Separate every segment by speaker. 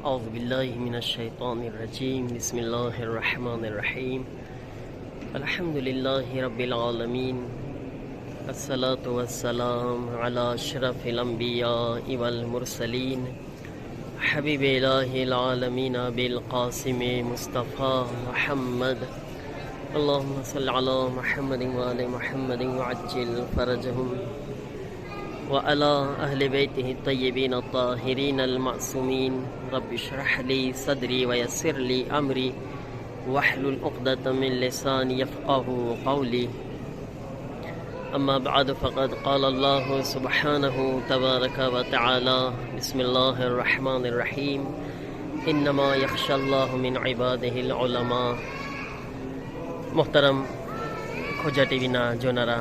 Speaker 1: أعوذ بالله من الشيطان الرجيم بسم الله الرحمن الرحيم الحمد لله رب العالمين الصلاة والسلام على أشرف الأنبياء والمرسلين حبيب إله العالمين بالقاسم مصطفى محمد اللهم صل على محمد وآل محمد وعجل فرجهم وعلى أهل بيته الطيبين الطاهرين المعصومين رب اشرح لي صدري ويسر لي أمري واحلل عقدة من لساني يفقه قولي أما بعد فقد قال الله سبحانه تبارك وتعالى بسم الله الرحمن الرحيم إنما يخشى الله من عباده العلماء मोहतरम खोजा टीवीना जोनारा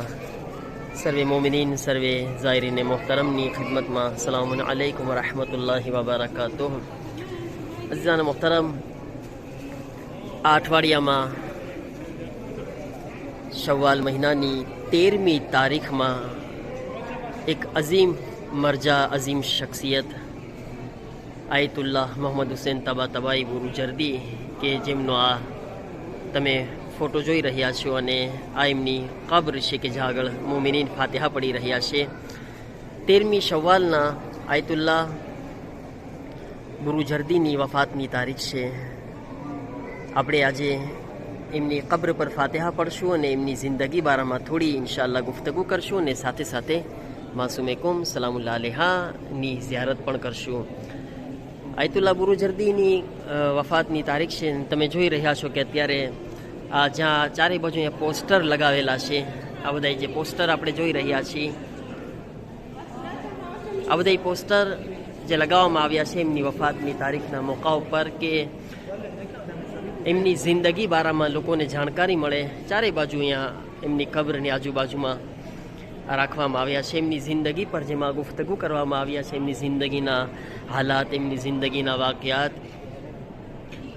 Speaker 1: सर्वे मोमिनीन सर्वे ज़ायरीन मोहतरमनी खिदमत में सलामुन अलैकुम वरहमतुल्लाहि वबरकातुह। अज़ीज़ान मोहतरम आ अठवाडिया में शव्वाल महीनानी 13મી तारीख में एक अजीम मरजा अजीम शख्सियत आयतुल्लाह मोहम्मद हुसैन तबातबाई बुरुजर्दी के जेमनो आ तमे फोटो જોઈ રહ્યા છો અને આ એમની કબ્ર છે કે જ્યાં આગળ મોમિનીન ફાતિહા પડી રહ્યા છે। 13મી શવ્વાલના આયતુલ્લાહ બુરુજર્દીની વફાતની તારીખ છે। આપણે આજે એમની કબ્ર પર ફાતિહા પડશું અને એમની જિંદગી બારામાં થોડી ઇન્શાઅલ્લાહ ગુફ્તગુ કરશું અને સાથે સાથે માસૂમે કુમ સલામુલ્લાહ અલૈહાની ઝિયારત પણ કરશું। આયતુલ્લાહ બુરુજર્દીની વફાતની તારીખ છે। તમે જોઈ રહ્યા છો કે અત્યારે આ જ્યાં ચારે બાજુ અહીંયા પોસ્ટર લગાવેલા છે, આ બધા જે પોસ્ટર આપણે જોઈ રહ્યા છીએ, આ બધા પોસ્ટર જે લગાવવામાં આવ્યા છે એમની વફાતની તારીખના મોકા ઉપર કે એમની જિંદગી બારામાં લોકોને જાણકારી મળે। ચારે બાજુ અહીંયા એમની કબ્રની આજુબાજુમાં રાખવામાં આવ્યા છે। એમની જિંદગી પર જેમાં ગુફ્તગુ કરવામાં આવ્યા છે, એમની જિંદગીના હાલાત, એમની જિંદગીના વાકયાત,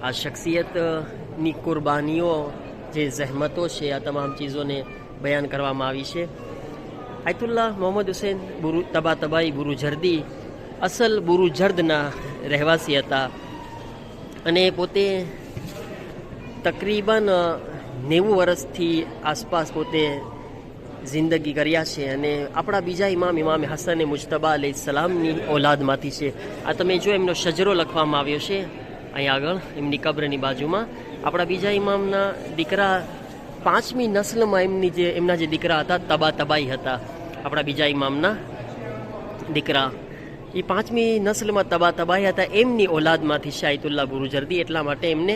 Speaker 1: આ શખ્સિયતની કુરબાનીઓ, જે જહેમતો છે, આ તમામ ચીજોને બયાન કરવામાં આવી છે। આયતુલ્લાહ મોહમ્મદ હુસૈન તબાતબાઈ બુરુજર્દી અસલ બુરુજર્દના રહેવાસી હતા અને પોતે તકરીબન 90 વર્ષથી આસપાસ પોતે જિંદગી કર્યા છે અને આપણા બીજા ઇમામ હસન મુજતબા અલૈહિસ્સલામની ઔલાદમાંથી છે। આ તમે જો એમનો શજરો લખવામાં આવ્યો છે અહીં આગળ એમની કબ્રની બાજુમાં, આપણા બીજા ઇમામના દીકરા 5મી નસ્લમાં એમના જે દીકરા હતા તબાતબાઈ હતા, આપણા બીજા ઇમામના દીકરા એ 5મી નસ્લમાં તબાતબાઈ હતા, એમની ઔલાદમાંથી છે આયતુલ્લાહ બુરુજર્દી, એટલા માટે એમને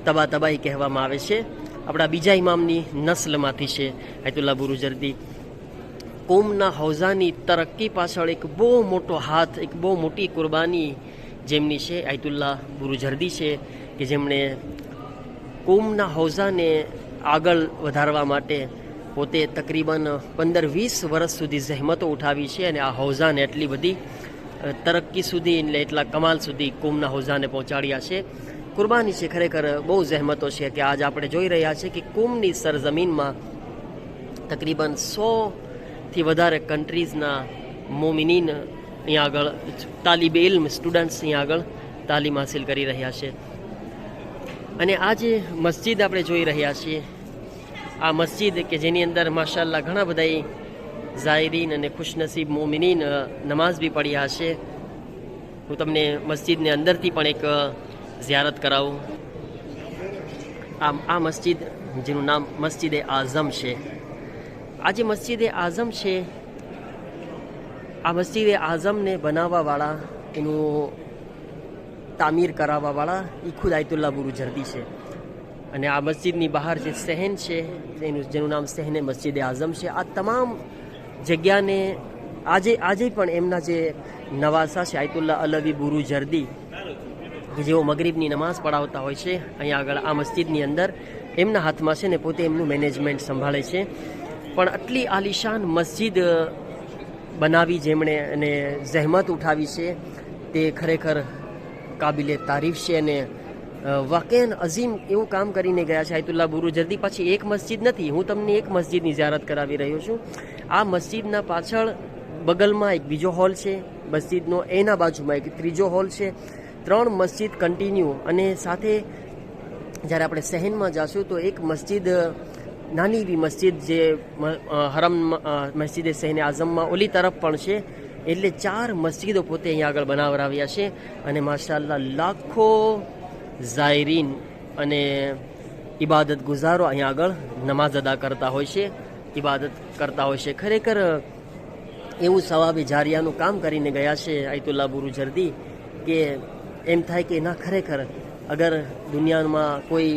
Speaker 1: તબાતબાઈ કહેવામાં આવે છે। આપણા બીજા ઇમામની નસ્લમાંથી છે આયતુલ્લાહ બુરુજર્દી। કોમના હૌઝાની તરક્કી પાછળ એક બહુ મોટો હાથ, એક બહુ મોટી કુરબાની જેમની છે આયતુલ્લાહ બુરુજર્દી છે કે જેમણે કોમના હૌઝાને આગળ વધારવા માટે પોતે તકરીબન 15-20 વર્ષ સુધી જહેમતો ઉઠાવી છે અને આ હૌઝાને એટલી બધી તરક્કી સુધી, એટલે એટલા કમાલ સુધી કોમના હૌઝાને પહોંચાડ્યા છે। કુરબાની છે, ખરેખર બહુ જહેમતો છે કે આજ આપણે જોઈ રહ્યા છે કે કોમની સરજમીનમાં તકરીબન 100થી વધારે કન્ટ્રીઝના મોમિનીન અહીંયા આગળ તાલિબે ઇલ્મ સ્ટુડન્ટ્સ અહીંયા આગળ તાલીમ હાસિલ કરી રહ્યા છે। અને આ જે મસ્જિદ આપણે જોઈ રહ્યા છીએ, આ મસ્જિદ કે જેની અંદર માશાઅલ્લાહ ઘણા બધા ઝાયરીન અને ખુશનસીબ મોમિનીન નમાઝ બી પડ્યા હશે। હું તમને મસ્જિદને અંદરથી પણ એક ઝિયારત કરાવું। આ મસ્જિદ જેનું નામ મસ્જિદ આઝમ છે, આ જે મસ્જિદ આઝમ છે, આ મસ્જિદ આઝમને બનાવવાવાળા, એનું તામીર કરાવવાવાળા એ ખુદ આયતુલ્લાહ બુરુજર્દી છે। અને આ મસ્જિદની બહાર જે સહેન છે જેનું નામ સહેને મસ્જિદ આઝમ છે, આ તમામ જગ્યાને આજે પણ એમના જે નવાસા છે આયતુલ્લાહ અલવી બુરુજર્દી કે જેઓ મગરીબની નમાઝ પઢાવતા હોય છે અહીંયા આગળ આ મસ્જિદની અંદર, એમના હાથમાં છે ને પોતે એમનું મેનેજમેન્ટ સંભાળે છે। પણ આટલી આલિશાન મસ્જિદ બનાવી જેમણે અને જહેમત ઉઠાવી છે તે ખરેખર કાબિલે તારીફ છે અને વાકેન અઝીમ એવું કામ કરીને ગયા છે આયતુલ્લાહ બુરુજર્દી। પછી એક મસ્જિદ નથી, હું તમને એક મસ્જિદની ઝિયારત કરાવી રહ્યો છું। આ મસ્જિદના પાછળ બગલમાં એક બીજો હોલ છે મસ્જિદનો, એના બાજુમાં એક ત્રીજો હોલ છે 3 મસ્જિદ કન્ટિન્યુ, અને સાથે જ્યારે આપણે શહેરમાં જઈશું તો એક મસ્જિદ, નાની એવી મસ્જિદ જે હરમ મસ્જિદ શહેન આઝમમાં ઓલી તરફ પણ છે, એટલે 4 મસ્જિદો પોતે અહીંયા આગળ બનાવરાવ્યા છે. અને માશાઅલ્લાહ લાખો ઝાયરીન અને ઇબાદત ગુજારો અહીંયા આગળ નમાઝ અદા કરતા હોય છે, ઇબાદત કરતા હોય છે. ખરેખર એવું સવાબે જારિયાનું કામ કરીને ગયા છે આયતુલ્લાહ બુરુજર્દી કે એમ થાય કે ના, ખરેખર અગર દુનિયામાં કોઈ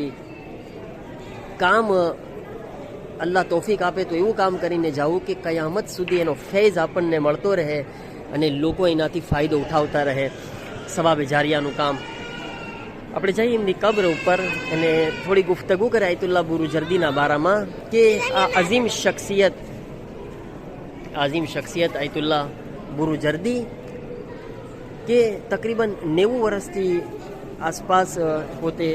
Speaker 1: કામ અલ્લાહ તોફીક આપે તો એવું કામ કરીને જાવું કે કયામત સુધી એનો ફૈઝ આપણને મળતો રહે અને લોકો એનાથી ફાયદો ઉઠાવતા રહે. સવાબે જારિયાનું કામ. આપણે જઈએ એમની કબ્ર ઉપર અને થોડી ગુફ્તગુ કરે આયતુલ્લાહ બુરુજર્દીના બારામાં કે આ અઝીમ શખ્સિયત આયતુલ્લાહ બુરુજર્દી કે તકરીબન 90 વર્ષથી આસપાસ પોતે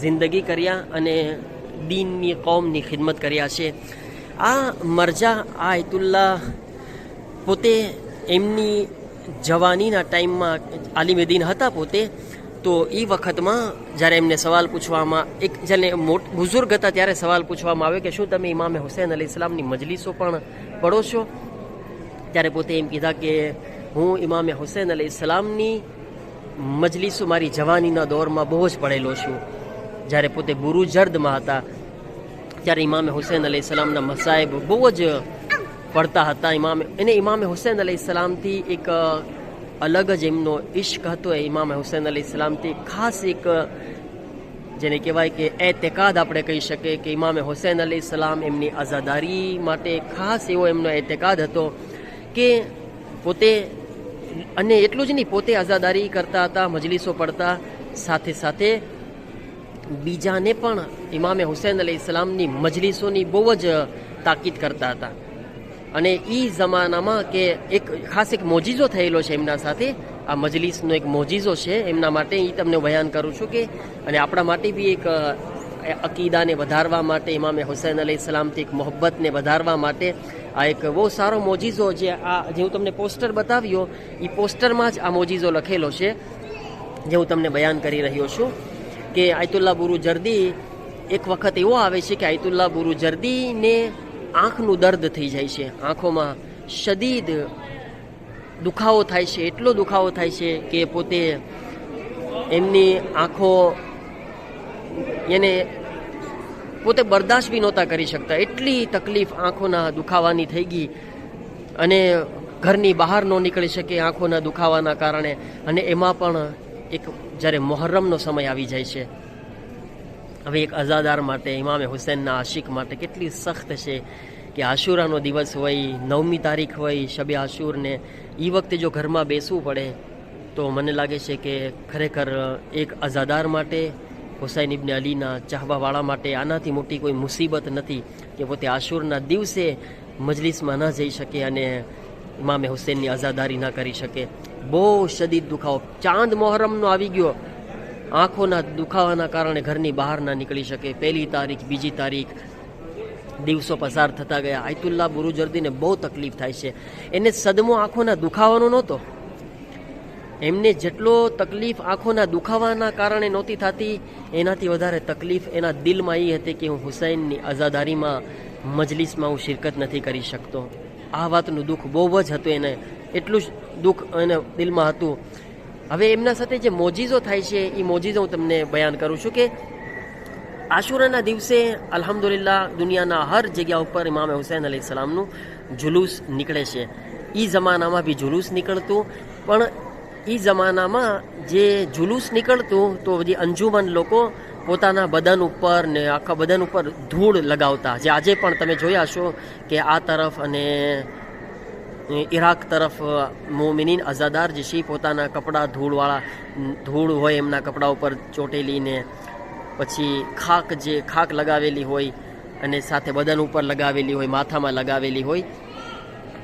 Speaker 1: જિંદગી કર્યા અને દીનની કૌમની ખિદમત કર્યા છે. આ મરજા આયતુલ્લાહ પોતે એમની જવાનીના ટાઈમમાં આલિમે દીન હતા પોતે, તો એ વખતમાં જ્યારે એમને સવાલ પૂછવામાં, એક જેને બુઝુર્ગ હતા ત્યારે સવાલ પૂછવામાં આવ્યો કે શું તમે ઇમામે હુસૈન અલૈહિસ્સલામની મજલિસો પણ પઢો છો? ત્યારે પોતે એમ કીધા કે હું ઇમામે હુસૈન અલૈહિસ્સલામની મજલિસો મારી જવાનીના દોરમાં બહુ જ પડેલો છું. જ્યારે પોતે બુરુજર્દમાં હતા ત્યારે ઇમામે હુસૈન અલૈહિસ્સલામના મસાઇબ બહુ જ પડતા હતા. ઇમામે હુસૈન અલૈહિસ્સલામથી એક અલગ જ એમનો ઇશ્ક હતો. ઇમામે હુસૈન અલૈહિસ્સલામથી ખાસ એક જેને કહેવાય કે એતેકાદ આપણે કહી શકીએ કે ઇમામે હુસૈન અલૈહિસ્સલામ એમની આઝાદારી માટે ખાસ એવો એમનો એતેકાદ હતો કે પોતે, અને એટલું જ નહીં, પોતે આઝાદારી કરતા હતા, મજલિસો પડતા, સાથે સાથે બીજાને પણ ઇમામે હુસૈન અલૈહિસ્સલામની મજલિસોની બહુ જ તાકીદ કરતા હતા. અને એ જમાનામાં કે ખાસ એક મોજીઝો થયેલો છે એમના સાથે. આ મજલિસનો એક મોજીઝો છે એમના માટે, એ તમને બયાન કરું છું કે, અને આપણા માટે બી એક અકીદાને વધારવા માટે, ઇમામે હુસૈન અલૈહિસ્સલામથી એક મોહબ્બતને વધારવા માટે આ એક બહુ સારો મોજીઝો જે હું તમને પોસ્ટર બતાવ્યો, એ પોસ્ટરમાં જ આ મોજીઝો લખેલો છે જે હું તમને બયાન કરી રહ્યો છું કે આયતુલ્લાહ બુરુજર્દી એક વખત એવો આવે છે કે આયતુલ્લાહ બુરુજર્દીને આંખનું દર્દ થઈ જાય છે, આંખોમાં શદીદ દુખાવો થાય છે, એટલો દુખાવો થાય છે કે પોતે એમની આંખો એને પોતે બરદાશ્ત બી નહોતા કરી શકતા. એટલી તકલીફ આંખોના દુખાવાની થઈ ગઈ અને ઘરની બહાર ન નીકળી શકે આંખોના દુખાવાના કારણે. અને એમાં પણ એક જ્યારે મુહર્રમનો સમય આવી જાય છે, હવે એક અઝાદાર માટે, ઇમામે હુસૈનના આશિક માટે કેટલી સખ્ત છે કે આશુરાનો દિવસ હોય, 9મી તારીખ હોય, શબે આશુરને, એ વખતે જો ઘરમાં બેસવું પડે તો મને લાગે છે કે ખરેખર એક અઝાદાર માટે, હુસૈન ઇબ્ન અલીના ચાહવાવાળા માટે આનાથી મોટી કોઈ મુસીબત નથી કે પોતે આશુરના દિવસે મજલિસમાં ન જઈ શકે અને ઇમામે હુસૈનની અઝાદારી ન કરી શકે. બહુ શદીદ દુખાવો, ચાંદ મોહરમનો આવી ગયો, આંખોના દુખાવાના કારણે ઘરની બહાર ના નીકળી શકે. 1લી તારીખ, 2જી તારીખ, દિવસો પસાર થતા ગયા. આયતુલ્લાહ બુરુજર્દીને બહુ તકલીફ થાય છે. એને સદમો આંખોના દુખાવાનો નહોતો, એમને જેટલો તકલીફ આંખોના દુખાવાના કારણે નહોતી થતી, એનાથી વધારે તકલીફ એના દિલમાં એ હતી કે હું હુસૈનની આઝાદારીમાં મજલિસમાં હું શિરકત નથી કરી શકતો. આ વાતનું દુઃખ બહુ જ હતું એને, એટલું જ દુઃખ એને દિલમાં હતું. હવે એમના સાથે જે મોજીઝો થાય છે એ મોજીઝો હું તમને બયાન કરું છું કે આશુરાના દિવસે અલ્હમ્દુલિલ્લાહ દુનિયાના હર જગ્યા ઉપર ઇમામે હુસૈન અલૈહિસ્સલામનું જુલુસ નીકળે છે. એ જમાનામાં બી જુલુસ નીકળતું, પણ એ જમાનામાં જે જુલુસ નીકળતું તો જે અંજુમન લોકો પોતાના બદન ઉપર ને આખા બદન ઉપર ધૂળ લગાવતા, જે આજે પણ તમે જોયા છો કે આ તરફ અને ઈરાક તરફ મોમિનીન અઝાદાર જે છે પોતાના કપડાં ધૂળ હોય એમના કપડા ઉપર ચોટેલી, ને પછી ખાક લગાવેલી હોય અને સાથે બદન ઉપર લગાવેલી હોય, માથામાં લગાવેલી હોય.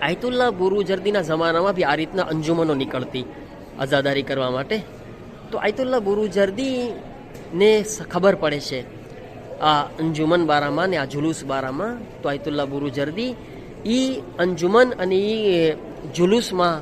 Speaker 1: આયતુલ્લાહ બુરુજર્દીના જમાનામાં બી આ રીતના અંજુમનો નીકળતી આઝાદારી કરવા માટે. તો આયતુલ્લાહ બુરુજર્દીને ખબર પડે છે આ અંજુમન બારામાં ને આ જુલુસ બારામાં. તો આયતુલ્લાહ બુરુજર્દી એ અંજુમન અને એ જુલુસમાં